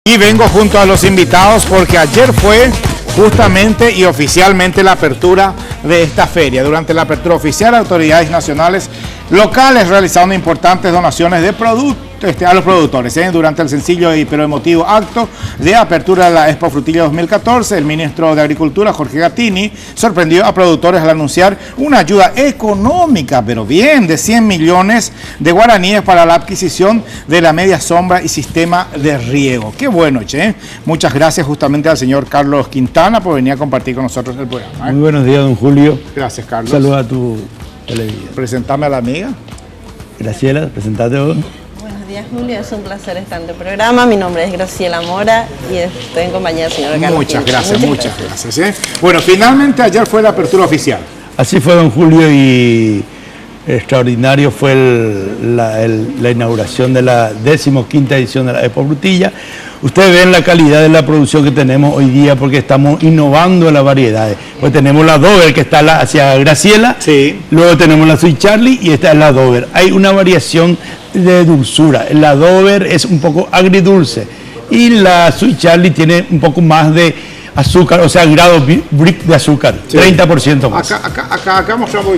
Y vengo junto a los invitados porque ayer fue justamente y oficialmente la apertura de esta feria. Durante la apertura oficial, autoridades nacionales locales realizaron importantes donaciones de productos a los productores. Durante el sencillo pero emotivo acto de apertura de la Expo Frutilla 2014, el ministro de Agricultura, Jorge Gattini, sorprendió a productores al anunciar una ayuda económica, pero bien, de 100 millones de guaraníes para la adquisición de la media sombra y sistema de riego. Qué bueno, che. Muchas gracias justamente al señor Carlos Quintana por venir a compartir con nosotros el programa. Muy buenos días, don Julio. Gracias, Carlos. Saludos a tu televidente. Presentame a la amiga. Graciela, presentate vos. Buenos días, Julio. Es un placer estar en tu programa. Mi nombre es Graciela Mora y estoy en compañía del señor Carlos. Muchas gracias. Bueno, finalmente ayer fue la apertura oficial. Así fue, don Julio, y extraordinario fue la inauguración de la 15ª edición de la Expo Frutilla. Ustedes ven la calidad de la producción que tenemos hoy día porque estamos innovando en las variedades. Pues tenemos la Dover que está hacia Graciela, sí. Luego tenemos la Sweet Charlie y esta es la Dover. Hay una variación de dulzura. La Dover es un poco agridulce y la Sweet Charlie tiene un poco más de azúcar, o sea, grado brick de azúcar, sí. 30% más. Acá mostramos.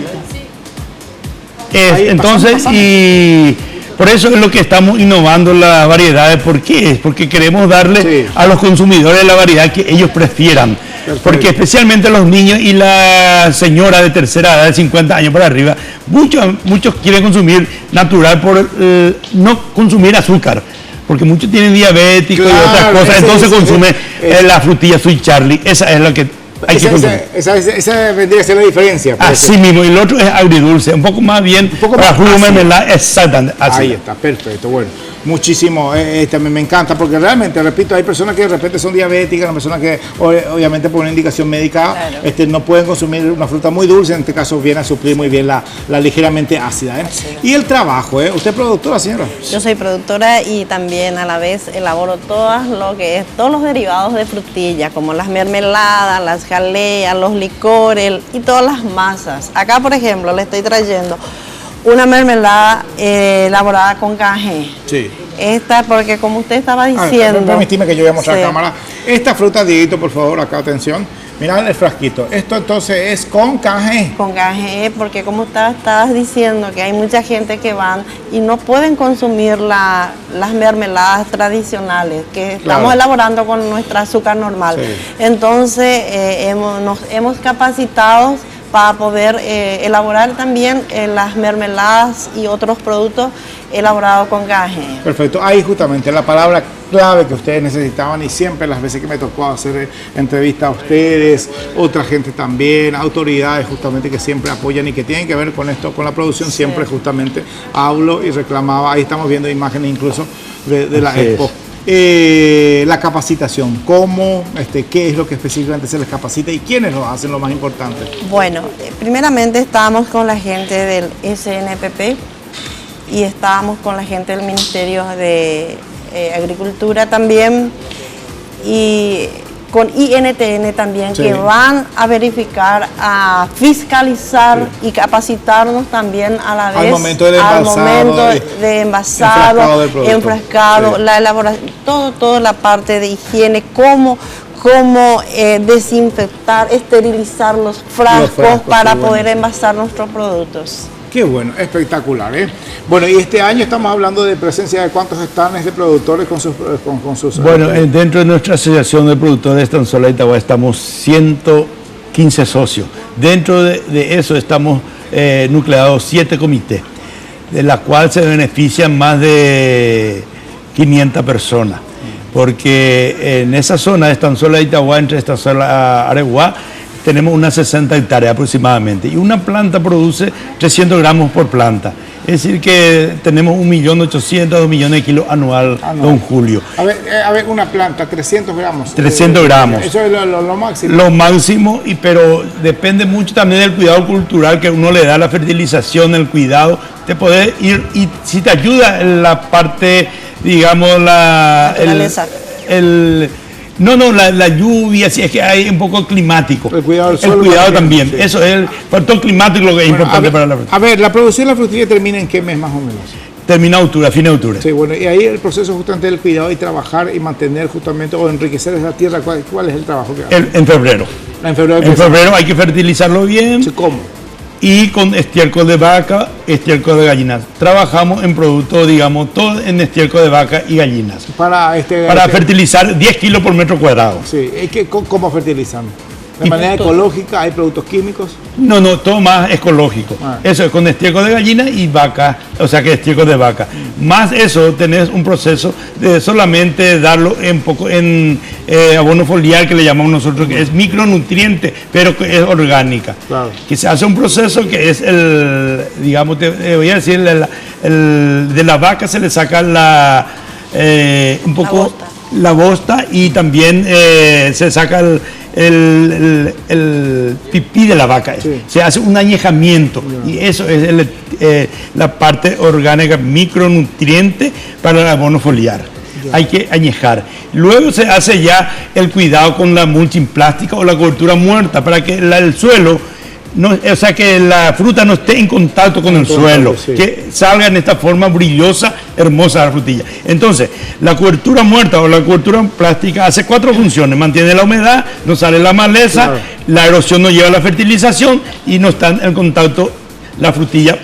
Entonces, pasamos. Y por eso es lo que estamos innovando las variedades. ¿Por qué? Porque queremos darle a los consumidores la variedad que ellos prefieran. Perfecto. Porque especialmente los niños y la señora de tercera edad, de 50 años para arriba, muchos quieren consumir natural por no consumir azúcar. Porque muchos tienen diabéticos y otras cosas, entonces consumen la frutilla Sweet Charlie. Esa es la que hay que consumir. Esa vendría a ser la diferencia. Así mismo, y el otro es agridulce, un poco más bien para jugo mermelada, exactamente. Ahí está, perfecto, bueno. Muchísimo, me encanta porque realmente, repito, hay personas que de repente son diabéticas, personas que obviamente por una indicación médica no pueden consumir una fruta muy dulce, en este caso viene a suplir muy bien la ligeramente ácida. Sí. Y el trabajo, ¿usted es productora, señora? Yo soy productora y también a la vez elaboro todos los derivados de frutilla, como las mermeladas, las jaleas, los licores y todas las masas. Acá, por ejemplo, le estoy trayendo una mermelada elaborada con cajé. Sí. Esta, porque como usted estaba diciendo... Permíteme que yo voy a mostrar a cámara. Esta fruta, Dieguito, por favor, acá, atención. Mirá el frasquito. Esto entonces es con cajé. Con cajé, porque como estabas diciendo, que hay mucha gente que van y no pueden consumir las mermeladas tradicionales, que estamos elaborando con nuestra azúcar normal. Sí. Entonces, nos hemos capacitado para poder elaborar también las mermeladas y otros productos elaborados con cajé. Perfecto, ahí justamente la palabra clave que ustedes necesitaban y siempre las veces que me tocó hacer entrevistas a ustedes, otra gente también, autoridades justamente que siempre apoyan y que tienen que ver con esto, con la producción, siempre justamente hablo y reclamaba, ahí estamos viendo imágenes incluso de la Expo. La capacitación, ¿cómo, qué es lo que específicamente se les capacita y quiénes lo hacen, lo más importante? Bueno, primeramente estábamos con la gente del SNPP y estábamos con la gente del Ministerio de Agricultura también y con INTN también, que van a verificar, a fiscalizar y capacitarnos también a la vez al momento de envasado, enfrascado, la elaboración, toda la parte de higiene, cómo desinfectar, esterilizar los frascos para poder envasar nuestros productos. Qué bueno, espectacular, ¿eh? Bueno, y este año estamos hablando de presencia de cuántos stands de productores con sus... Bueno, dentro de nuestra asociación de productores de Tanzola Itagua estamos 115 socios. Dentro de eso estamos nucleados 7 comités, de la cual se benefician más de 500 personas. Porque en esa zona de Estanzuela Itagua, entre Estanzuela Areguá, tenemos unas 60 hectáreas aproximadamente y una planta produce 300 gramos por planta. Es decir que tenemos 1.800.000, 2 millones de kilos anual, don Julio. A ver, una planta, 300 gramos. 300 gramos. Eso es lo máximo. Lo máximo, pero depende mucho también del cuidado cultural que uno le da, la fertilización, el cuidado. Te podés ir y si te ayuda en la parte, digamos, la lluvia, si es que hay un poco climático. El cuidado del suelo. El cuidado también. Eso es el factor climático lo que es importante para la fruta. A ver, la producción de la frutilla termina en qué mes más o menos. termina octubre, a fin de octubre. Sí, bueno, y ahí el proceso justamente del cuidado y trabajar y mantener justamente o enriquecer esa tierra, ¿cuál es el trabajo que hace? En febrero. En febrero. En febrero hay que fertilizarlo bien. Sí, ¿cómo? Y con estiércol de vaca, estiércol de gallinas. Trabajamos en productos, digamos, todo en estiércol de vaca y gallinas. Para fertilizar 10 kilos por metro cuadrado. Sí, ¿cómo fertilizan? ¿De manera ecológica? ¿Hay productos químicos? No, todo más ecológico. Eso es con estiércol de gallina y vaca, o sea que estiércol de vaca. Más eso, tenés un proceso de solamente darlo en abono foliar, que le llamamos nosotros, que es micronutriente, pero que es orgánica. Claro. Que se hace un proceso que es digamos, te voy a decir, de la vaca se le saca un poco la bosta y también se saca el pipí de la vaca. Sí. Se hace un añejamiento y eso es la parte orgánica micronutriente para el abono foliar. Hay que añejar. Luego se hace ya el cuidado con la mulching plástica o la cobertura muerta para que el suelo, o sea, que la fruta no esté en contacto con el suelo, sí. Que salga en esta forma brillosa, hermosa la frutilla. Entonces, la cobertura muerta o la cobertura plástica hace 4 funciones: mantiene la humedad, no sale la maleza, claro. La erosión no lleva a la fertilización y no está en contacto la frutilla.